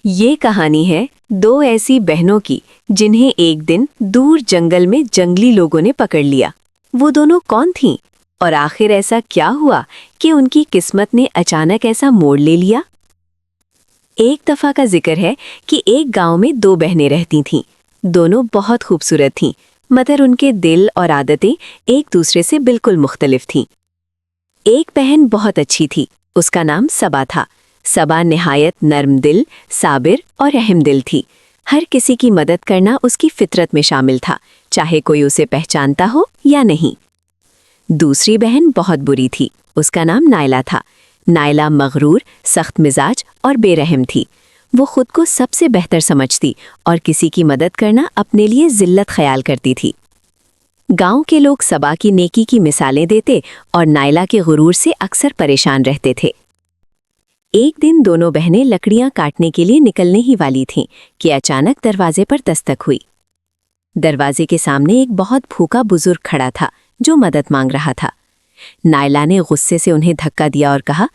یہ کہانی ہے دو ایسی بہنوں کی جنہیں ایک دن دور جنگل میں جنگلی لوگوں نے پکڑ لیا۔ وہ دونوں کون تھیں اور آخر ایسا کیا ہوا کہ ان کی قسمت نے اچانک ایسا موڑ لے لیا؟ ایک دفعہ کا ذکر ہے کہ ایک گاؤں میں دو بہنیں رہتی تھیں۔ دونوں بہت خوبصورت تھیں مگر ان کے دل اور عادتیں ایک دوسرے سے بالکل مختلف تھیں۔ ایک بہن بہت اچھی تھی، اس کا نام صبا تھا۔ صبا نہایت نرم دل، صابر اور رحم دل تھی۔ ہر کسی کی مدد کرنا اس کی فطرت میں شامل تھا، چاہے کوئی اسے پہچانتا ہو یا نہیں۔ دوسری بہن بہت بری تھی، اس کا نام نائلہ تھا۔ نائلہ مغرور، سخت مزاج اور بے رحم تھی۔ وہ خود کو سب سے بہتر سمجھتی اور کسی کی مدد کرنا اپنے لیے ذلت خیال کرتی تھی۔ گاؤں کے لوگ صبا کی نیکی کی مثالیں دیتے اور نائلہ کے غرور سے اکثر پریشان رہتے تھے۔ ایک دن دونوں بہنیں لکڑیاں کاٹنے کے لیے نکلنے ہی والی تھیں کہ اچانک دروازے پر دستک ہوئی۔ دروازے کے سامنے ایک بہت بھوکا بزرگ کھڑا تھا جو مدد مانگ رہا تھا۔ نائلہ نے غصے سے انہیں دھکا دیا اور کہا،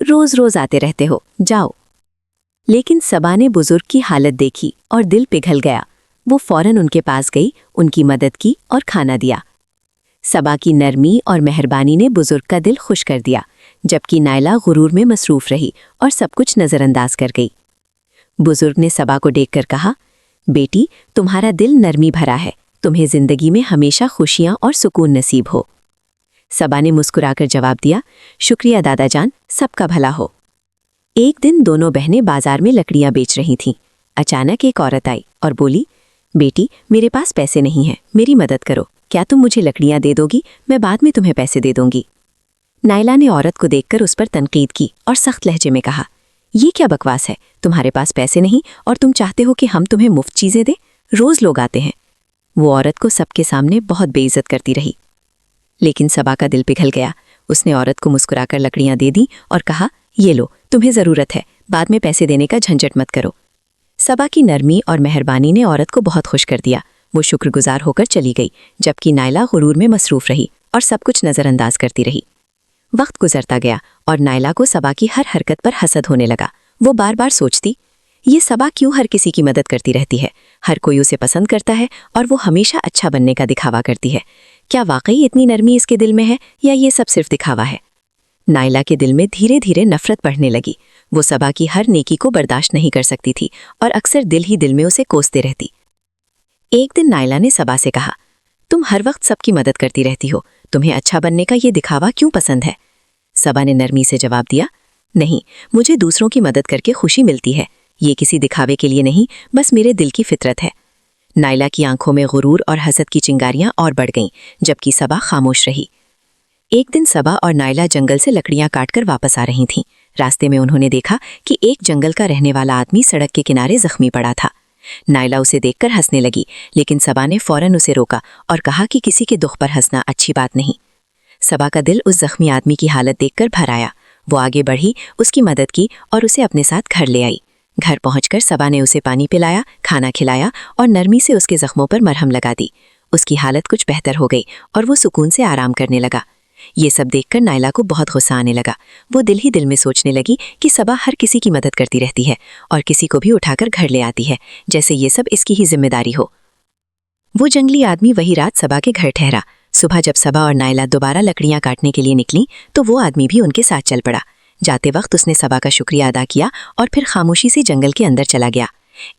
روز روز آتے رہتے ہو، جاؤ۔ لیکن صبا نے بزرگ کی حالت دیکھی اور دل پگھل گیا۔ وہ فوراً ان کے پاس گئی، ان کی مدد کی اور کھانا دیا۔ صبا کی نرمی اور مہربانی نے بزرگ کا دل خوش کر دیا، جبکہ نائلہ غرور میں مصروف رہی اور سب کچھ نظر انداز کر گئی۔ بزرگ نے صبا کو دیکھ کر کہا، بیٹی، تمہارا دل نرمی بھرا ہے، تمہیں زندگی میں ہمیشہ خوشیاں اور سکون نصیب ہو۔ صبا نے مسکرا کر جواب دیا، شکریہ دادا جان، سب کا بھلا ہو۔ ایک دن دونوں بہنیں بازار میں لکڑیاں بیچ رہی تھیں۔ اچانک ایک عورت آئی اور بولی، بیٹی، میرے پاس پیسے نہیں ہیں، میری مدد کرو، کیا تم مجھے لکڑیاں دے دو گی؟ میں بعد میں تمہیں پیسے دے دوں گی۔ نائلہ نے عورت کو دیکھ کر اس پر تنقید کی اور سخت لہجے میں کہا، یہ کیا بکواس ہے؟ تمہارے پاس پیسے نہیں اور تم چاہتے ہو کہ ہم تمہیں مفت چیزیں دیں؟ روز لوگ آتے ہیں۔ وہ عورت کو سب کے سامنے بہت بے عزت کرتی رہی۔ لیکن صبا کا دل پگھل گیا۔ اس نے عورت کو مسکرا کر لکڑیاں دے دیں اور کہا، یہ لو، تمہیں ضرورت ہے، بعد میں پیسے دینے کا جھنجٹ مت کرو۔ صبا کی نرمی اور مہربانی نے عورت کو بہت خوش کر دیا۔ وہ شکر گزار ہو کر چلی گئی، جبکہ نائلہ غرور میں مصروف رہی اور سب کچھ نظر انداز کرتی رہی۔ وقت گزرتا گیا اور نائلہ کو صبا کی ہر حرکت پر حسد ہونے لگا۔ وہ بار بار سوچتی، یہ صبا کیوں ہر کسی کی مدد کرتی رہتی ہے؟ ہر کوئی اسے پسند کرتا ہے اور وہ ہمیشہ اچھا بننے کا دکھاوا کرتی ہے۔ کیا واقعی اتنی نرمی اس کے دل میں ہے یا یہ سب صرف دکھاوا ہے؟ نائلہ کے دل میں دھیرے دھیرے نفرت بڑھنے لگی۔ وہ صبا کی ہر نیکی کو برداشت نہیں کر سکتی تھی اور اکثر دل ہی دل میں اسے کوستے رہتی۔ ایک دن نائلہ نے صبا سے کہا، تم ہر وقت سب کی مدد کرتی رہتی ہو، تمہیں اچھا بننے کا یہ دکھاوا کیوں پسند ہے؟ صبا نے نرمی سے جواب دیا، نہیں، مجھے دوسروں کی مدد کر کے خوشی ملتی ہے، یہ کسی دکھاوے کے لیے نہیں، بس میرے دل کی فطرت ہے۔ نائلہ کی آنکھوں میں غرور اور حسد کی چنگاریاں اور بڑھ گئیں، جبکہ صبا خاموش رہی۔ ایک دن صبا اور نائلہ جنگل سے لکڑیاں کاٹ کر واپس آ رہی تھیں۔ راستے میں انہوں نے دیکھا کہ ایک جنگل کا رہنے والا آدمی سڑک کے کنارے زخمی پڑا تھا۔ نائلہ اسے دیکھ کر ہنسنے لگی، لیکن صبا نے فوراً اسے روکا اور کہا کہ کسی کے دکھ پر ہنسنا اچھی بات نہیں۔ صبا کا دل اس زخمی آدمی کی حالت دیکھ کر بھر آیا۔ وہ آگے بڑھی، اس کی مدد کی اور اسے اپنے ساتھ گھر لے آئی۔ گھر پہنچ کر صبا نے اسے پانی پلایا، کھانا کھلایا اور نرمی سے اس کے زخموں پر مرہم لگا دی۔ اس کی حالت کچھ بہتر ہو گئی اور وہ سکون سے آرام کرنے لگا۔ یہ سب دیکھ کر نائلہ کو بہت غصہ آنے لگا۔ وہ دل ہی دل میں سوچنے لگی کہ صبا ہر کسی کی مدد کرتی رہتی ہے اور کسی کو بھی اٹھا کر گھر لے آتی ہے، جیسے یہ سب اس کی ہی ذمہ داری ہو۔ وہ جنگلی آدمی وہی رات صبا کے گھر ٹھہرا۔ صبح جب صبا اور نائلہ دوبارہ لکڑیاں کاٹنے کے لیے نکلیں تو وہ آدمی بھی ان کے ساتھ چل پڑا۔ جاتے وقت اس نے صبا کا شکریہ ادا کیا اور پھر خاموشی سے جنگل کے اندر چلا گیا۔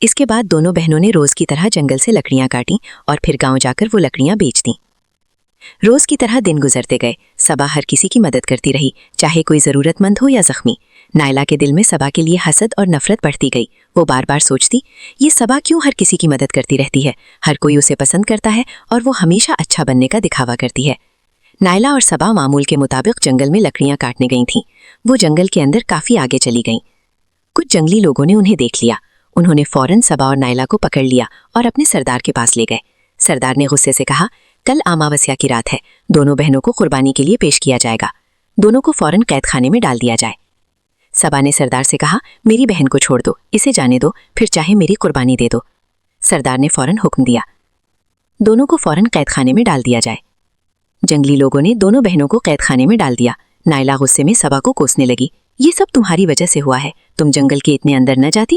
اس کے بعد دونوں بہنوں نے روز کی طرح جنگل سے لکڑیاں کاٹیں اور پھر گاؤں جا کر وہ لکڑیاں بیچ دیں۔ روز کی طرح دن گزرتے گئے۔ صبا ہر کسی کی مدد کرتی رہی، چاہے کوئی ضرورت مند ہو یا زخمی۔ نائلہ کے دل میں صبا کے لیے حسد اور نفرت بڑھتی گئی۔ وہ بار بار سوچتی، یہ صبا کیوں ہر کسی کی مدد کرتی رہتی ہے؟ ہر کوئی اسے پسند کرتا ہے اور وہ ہمیشہ اچھا بننے کا دکھاوا کرتی ہے۔ نائلہ اور صبا معمول کے مطابق جنگل میں لکڑیاں کاٹنے گئی تھیں۔ وہ جنگل کے اندر کافی آگے چلی گئیں۔ کچھ جنگلی لوگوں نے انہیں دیکھ لیا۔ انہوں نے فوراً صبا اور نائلہ کو پکڑ لیا اور اپنے سردار کے پاس لے گئے۔ سردار نے غصے سے کہا، کل اماوسیا کی رات ہے، دونوں بہنوں کو قربانی کے لیے پیش کیا جائے گا، دونوں کو فوراً قید خانے میں ڈال دیا جائے۔ صبا نے سردار سے کہا، میری بہن کو چھوڑ دو، اسے جانے دو، پھر چاہے میری قربانی دے دو۔ سردار نے فوراً حکم دیا، دونوں کو فوراً قید خانے میں ڈال دیا جائے۔ جنگلی لوگوں نے دونوں بہنوں کو قید خانے میں ڈال دیا۔ نائلہ غصے میں صبا کو کوسنے لگی، یہ سب تمہاری وجہ سے ہوا ہے، تم جنگل کے اتنے اندر نہ جاتی۔